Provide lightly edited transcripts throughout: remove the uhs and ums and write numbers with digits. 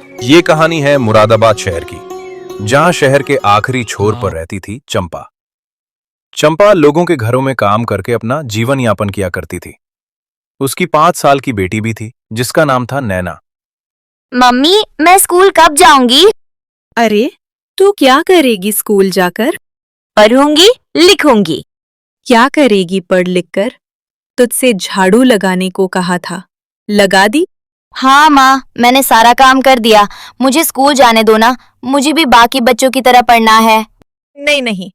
ये कहानी है मुरादाबाद शहर की, जहां शहर के आखिरी छोर पर रहती थी चंपा। चंपा लोगों के घरों में काम करके अपना जीवन यापन किया करती थी। उसकी 5 साल की बेटी भी थी, जिसका नाम था नैना। मम्मी, मैं स्कूल कब जाऊंगी? अरे, तू क्या करेगी स्कूल जाकर? पढ़ूंगी, लिखूंगी। क्या करेगी पढ़ लिख कर? तुझसे झाड़ू लगाने को कहा था, लगा दी? हाँ माँ, मैंने सारा काम कर दिया। मुझे स्कूल जाने दो ना, मुझे भी बाकी बच्चों की तरह पढ़ना है। नहीं नहीं,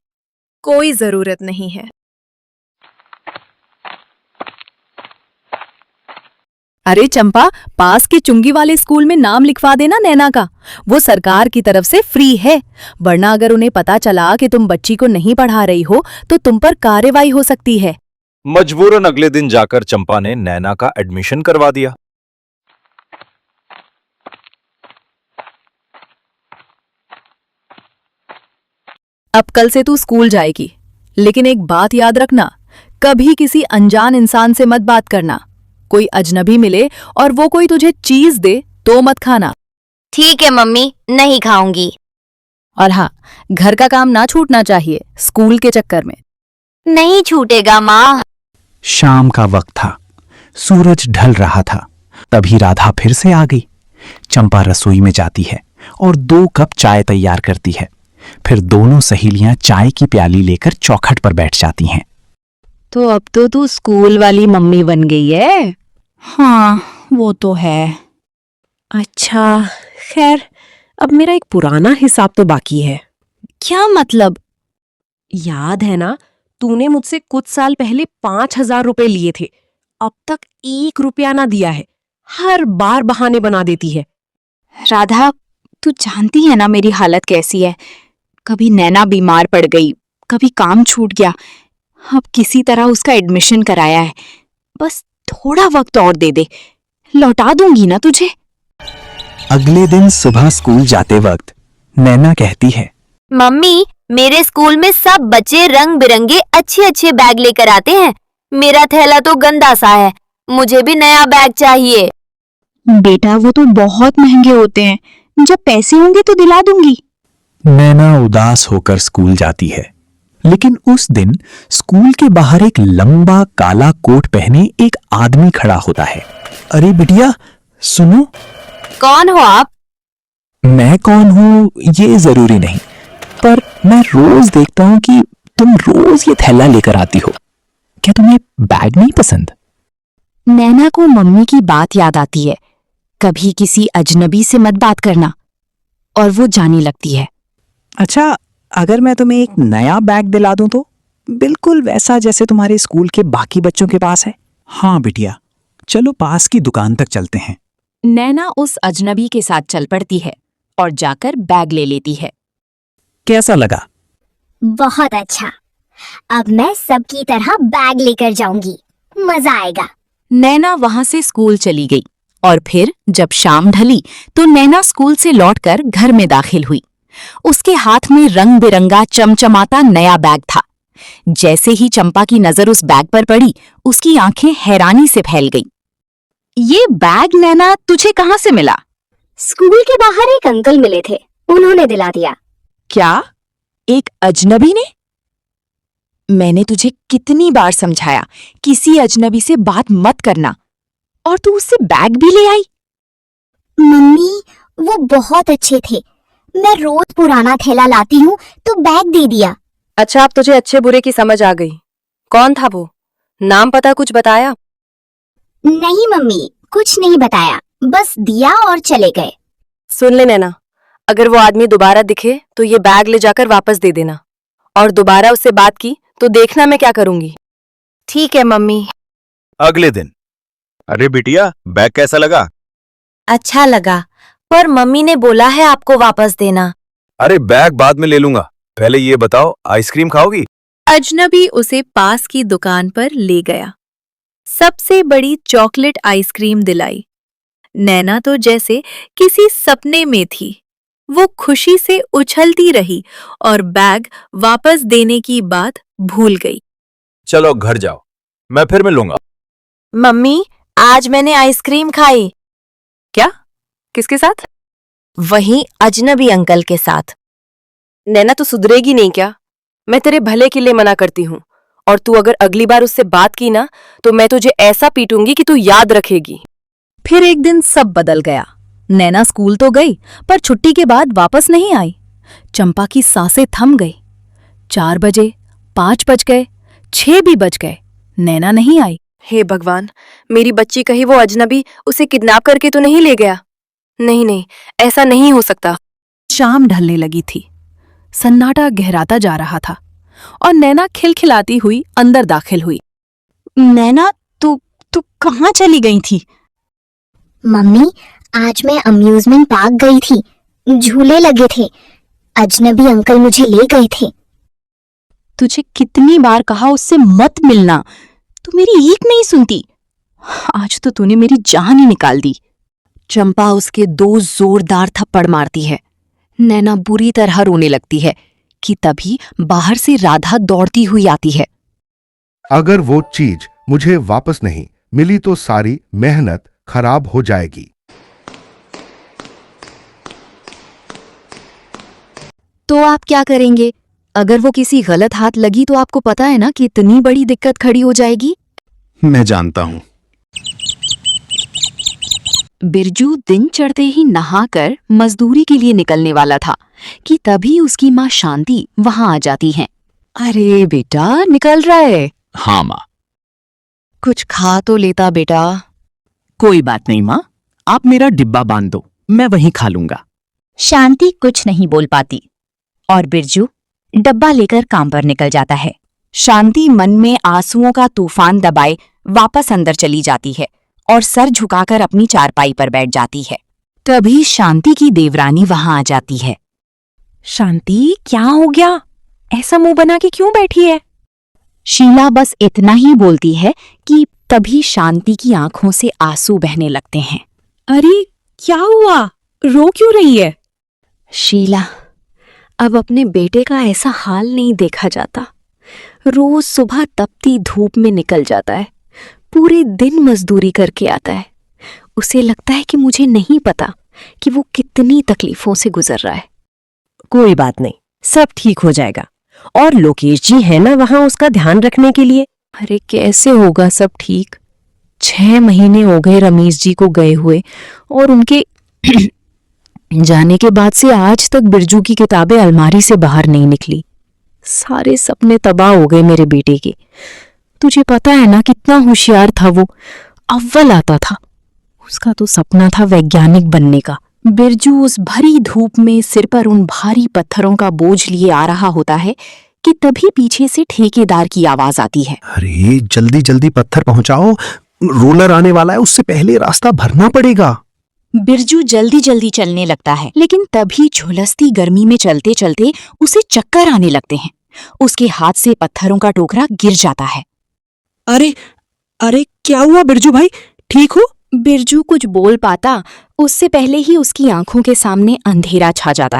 कोई जरूरत नहीं है। अरे चंपा, पास के चुंगी वाले स्कूल में नाम लिखवा देना नैना का। वो सरकार की तरफ से फ्री है। वरना अगर उन्हें पता चला कि तुम बच्ची को नहीं पढ़ा रही हो तो तुम पर कार्रवाई हो सकती है। मजबूरन अगले दिन जाकर चंपा ने नैना का एडमिशन करवा दिया। अब कल से तू स्कूल जाएगी, लेकिन एक बात याद रखना, कभी किसी अनजान इंसान से मत बात करना। कोई अजनबी मिले और वो कोई तुझे चीज दे तो मत खाना। ठीक है मम्मी, नहीं खाऊंगी। और हाँ, घर का काम ना छूटना चाहिए स्कूल के चक्कर में। नहीं छूटेगा माँ। शाम का वक्त था, सूरज ढल रहा था। तभी राधा फिर से आ गई। चंपा रसोई में जाती है और 2 कप चाय तैयार करती है। फिर दोनों सहेलियां चाय की प्याली लेकर चौखट पर बैठ जाती हैं। तो अब तो तू स्कूल वाली मम्मी बन गई है। हाँ, वो तो है। अच्छा, खैर, अब मेरा एक पुराना हिसाब तो बाकी है। क्या मतलब? याद है ना, तूने मुझसे कुछ साल पहले 5,000 रुपए लिए थे। अब तक 1 रुपया ना दिया है। हर बार बहाने बना देती है। राधा, तू जानती है ना मेरी हालत कैसी है। कभी नैना बीमार पड़ गई, कभी काम छूट गया। अब किसी तरह उसका एडमिशन कराया है। बस थोड़ा वक्त और दे दे, लौटा दूंगी ना तुझे। अगले दिन सुबह स्कूल जाते वक्त नैना कहती है, मम्मी, मेरे स्कूल में सब बच्चे रंग बिरंगे अच्छे अच्छे बैग लेकर आते हैं। मेरा थैला तो गंदा सा है। मुझे भी नया बैग चाहिए। बेटा, वो तो बहुत महंगे होते हैं। जब पैसे होंगे तो दिला दूंगी। नैना उदास होकर स्कूल जाती है। लेकिन उस दिन स्कूल के बाहर एक लंबा काला कोट पहने एक आदमी खड़ा होता है। अरे बिटिया, सुनो। कौन हो आप? मैं कौन हूँ ये जरूरी नहीं, पर मैं रोज देखता हूँ कि तुम रोज ये थैला लेकर आती हो। क्या तुम्हें बैग नहीं पसंद? नैना को मम्मी की बात याद आती है। कभी किसी अजनबी से मत बात करना, और वो जाने लगती है। अच्छा, अगर मैं तुम्हें एक नया बैग दिला दूं तो? बिल्कुल वैसा जैसे तुम्हारे स्कूल के बाकी बच्चों के पास है। हाँ बिटिया, चलो पास की दुकान तक चलते हैं। नैना उस अजनबी के साथ चल पड़ती है और जाकर बैग ले लेती है। कैसा लगा? बहुत अच्छा। अब मैं सबकी तरह बैग लेकर जाऊंगी, मजा आएगा। नैना वहां से स्कूल चली गई और फिर जब शाम ढली तो नैना स्कूल से लौटकर घर में दाखिल हुई। उसके हाथ में रंग बिरंगा चमचमाता नया बैग था। जैसे ही चंपा की नजर उस बैग पर पड़ी, उसकी आंखें हैरानी से फैल गईं। ये बैग नैना तुझे कहाँ से मिला? स्कूल के बाहर एक अंकल मिले थे, उन्होंने दिला दिया। क्या? एक अजनबी ने? मैंने तुझे कितनी बार समझाया, किसी अजनबी से बात मत करना, और तू उससे बैग भी ले आई। मम्मी, वो बहुत अच्छे थे। मैं रोज पुराना थैला लाती हूँ तो बैग दे दिया। अच्छा, अब तुझे अच्छे बुरे की समझ आ गई। कौन था वो? नाम पता कुछ बताया? नहीं मम्मी, कुछ नहीं बताया, बस दिया और चले गए। सुन ले नैना, अगर वो आदमी दोबारा दिखे तो ये बैग ले जाकर वापस दे देना, और दोबारा उससे बात की तो देखना मैं क्या करूंगी। ठीक है मम्मी। अगले दिन। अरे बिटिया, बैग कैसा लगा? अच्छा लगा, पर मम्मी ने बोला है आपको वापस देना। अरे बैग बाद में ले लूंगा, पहले ये बताओ, आइसक्रीम खाओगी? अजनबी उसे पास की दुकान पर ले गया। सबसे बड़ी चॉकलेट आइसक्रीम दिलाई। नैना तो जैसे किसी सपने में थी। वो खुशी से उछलती रही और बैग वापस देने की बात भूल गई। चलो घर जाओ, मैं फिर मिलूंगा। मम्मी, आज मैंने आइसक्रीम खाई। क्या? किसके साथ? वहीं अजनबी अंकल के साथ। नैना तू सुधरेगी नहीं क्या? मैं तेरे भले के लिए मना करती हूँ, और तू अगर अगली बार उससे बात की ना तो मैं तुझे ऐसा पीटूंगी कि तू याद रखेगी। फिर एक दिन सब बदल गया। नैना स्कूल तो गई, पर छुट्टी के बाद वापस नहीं आई। चंपा की सांसें थम गई। 4 बजे, 5 बज गए, 6 भी बज गए, नैना नहीं आई। हे भगवान, मेरी बच्ची कहीं वो अजनबी उसे किडनैप करके तो नहीं ले गया? नहीं नहीं, ऐसा नहीं हो सकता। शाम ढलने लगी थी। सन्नाटा गहराता जा रहा था और नैना खिलखिलाती हुई अंदर दाखिल हुई। नैना, तू तू कहाँ चली गई थी? मम्मी, आज मैं अम्यूजमेंट पार्क गई थी, झूले लगे थे, अजनबी अंकल मुझे ले गए थे। तुझे कितनी बार कहा उससे मत मिलना, तू मेरी एक नहीं सुनती। आज तो तूने मेरी जान ही निकाल दी। चंपा उसके 2 जोरदार थप्पड़ मारती है। नैना बुरी तरह रोने लगती है कि तभी बाहर से राधा दौड़ती हुई आती है। अगर वो चीज मुझे वापस नहीं मिली तो सारी मेहनत खराब हो जाएगी। तो आप क्या करेंगे? अगर वो किसी गलत हाथ लगी तो आपको पता है ना कि इतनी बड़ी दिक्कत खड़ी हो जाएगी। मैं जानता हूं। बिरजू दिन चढ़ते ही नहाकर मजदूरी के लिए निकलने वाला था कि तभी उसकी माँ शांति वहां आ जाती है। अरे बेटा, निकल रहा है? हाँ माँ। कुछ खा तो लेता बेटा। कोई बात नहीं माँ, आप मेरा डिब्बा बांध दो, मैं वहीं खा लूंगा। शांति कुछ नहीं बोल पाती और बिरजू डब्बा लेकर काम पर निकल जाता है। शांति मन में आंसुओं का तूफान दबाए वापस अंदर चली जाती है और सर झुकाकर अपनी चारपाई पर बैठ जाती है। तभी शांति की देवरानी वहां आ जाती है। शांति, क्या हो गया? ऐसा मुंह बना के क्यों बैठी है? शीला बस इतना ही बोलती है कि तभी शांति की आंखों से आंसू बहने लगते हैं। अरे क्या हुआ? रो क्यों रही है? शीला, अब अपने बेटे का ऐसा हाल नहीं देखा जाता। रोज सुबह तपती धूप में निकल जाता है, पूरे दिन मजदूरी करके आता है। उसे लगता है कि मुझे नहीं पता कि वो कितनी तकलीफों से गुजर रहा है। कोई बात नहीं, सब ठीक हो जाएगा। और लोकेश जी है ना वहां उसका ध्यान रखने के लिए। अरे कैसे होगा सब ठीक? 6 महीने हो गए रमेश जी को गए हुए, और उनके जाने के बाद से आज तक बिरजू की किताबें अलमारी से बाहर नहीं निकली। सारे सपने तबाह हो गए मेरे बेटे के। तुझे पता है ना कितना होशियार था वो, अव्वल आता था। उसका तो सपना था वैज्ञानिक बनने का। बिरजू उस भरी धूप में सिर पर उन भारी पत्थरों का बोझ लिए आ रहा होता है कि तभी पीछे से ठेकेदार की आवाज आती है। अरे जल्दी जल्दी पत्थर पहुंचाओ, रोलर आने वाला है, उससे पहले रास्ता भरना पड़ेगा। बिरजू जल्दी जल्दी चलने लगता है, लेकिन तभी झुलसती गर्मी में चलते चलते उसे चक्कर आने लगते हैं। उसके हाथ से पत्थरों का टोकरा गिर जाता है। अरे अरे क्या हुआ बिरजू भाई, ठीक हो? बिरजू कुछ बोल पाता उससे पहले ही उसकी आंखों के सामने अंधेरा छा जाता है।